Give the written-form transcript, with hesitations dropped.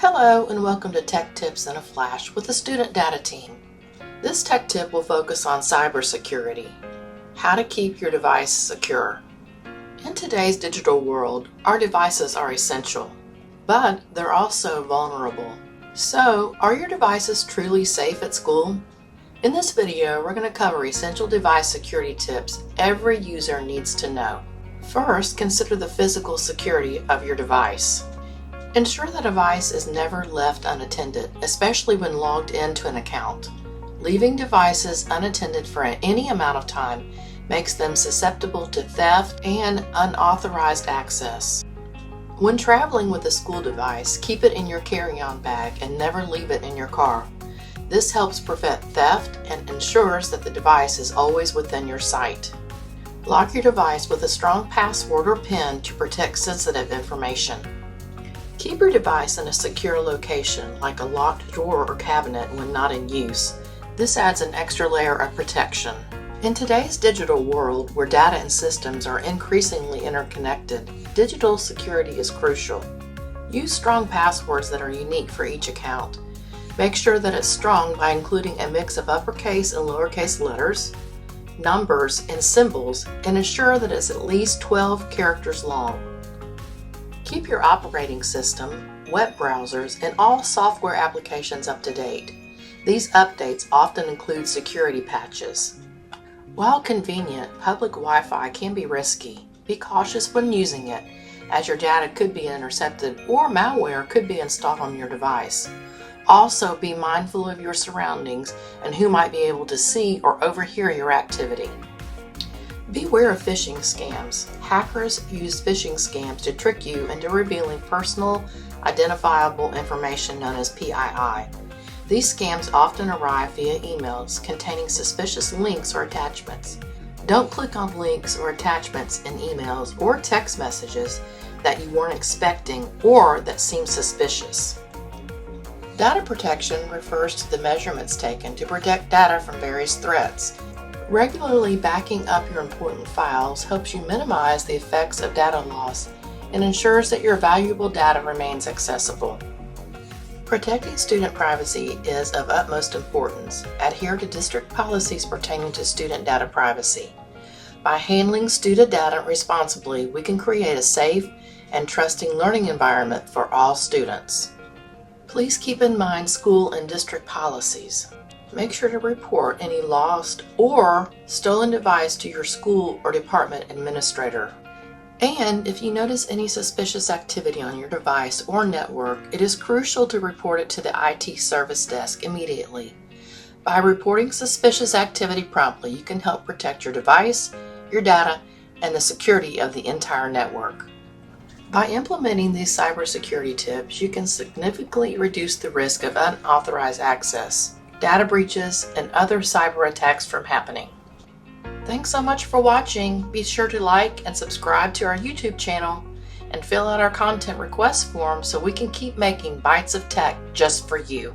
Hello and welcome to Tech Tips in a Flash with the Student Data Team. This tech tip will focus on cybersecurity, how to keep your device secure. In today's digital world, our devices are essential, but they're also vulnerable. So, are your devices truly safe at school? In this video, we're going to cover essential device security tips every user needs to know. First, consider the physical security of your device. Ensure the device is never left unattended, especially when logged into an account. Leaving devices unattended for any amount of time makes them susceptible to theft and unauthorized access. When traveling with a school device, keep it in your carry-on bag and never leave it in your car. This helps prevent theft and ensures that the device is always within your sight. Lock your device with a strong password or PIN to protect sensitive information. Keep your device in a secure location, like a locked drawer or cabinet when not in use. This adds an extra layer of protection. In today's digital world, where data and systems are increasingly interconnected, digital security is crucial. Use strong passwords that are unique for each account. Make sure that it's strong by including a mix of uppercase and lowercase letters, numbers, and symbols, and ensure that it's at least 12 characters long. Keep your operating system, web browsers, and all software applications up to date. These updates often include security patches. While convenient, public Wi-Fi can be risky. Be cautious when using it, as your data could be intercepted or malware could be installed on your device. Also, be mindful of your surroundings and who might be able to see or overhear your activity. Beware of phishing scams. Hackers use phishing scams to trick you into revealing personal, identifiable information known as PII. These scams often arrive via emails containing suspicious links or attachments. Don't click on links or attachments in emails or text messages that you weren't expecting or that seem suspicious. Data protection refers to the measurements taken to protect data from various threats. Regularly backing up your important files helps you minimize the effects of data loss and ensures that your valuable data remains accessible. Protecting student privacy is of utmost importance. Adhere to district policies pertaining to student data privacy. By handling student data responsibly, we can create a safe and trusting learning environment for all students. Please keep in mind school and district policies. Make sure to report any lost or stolen device to your school or department administrator. And if you notice any suspicious activity on your device or network, it is crucial to report it to the IT service desk immediately. By reporting suspicious activity promptly, you can help protect your device, your data, and the security of the entire network. By implementing these cybersecurity tips, you can significantly reduce the risk of unauthorized access, data breaches, and other cyber attacks from happening. Thanks so much for watching. Be sure to like and subscribe to our YouTube channel and fill out our content request form so we can keep making bites of tech just for you.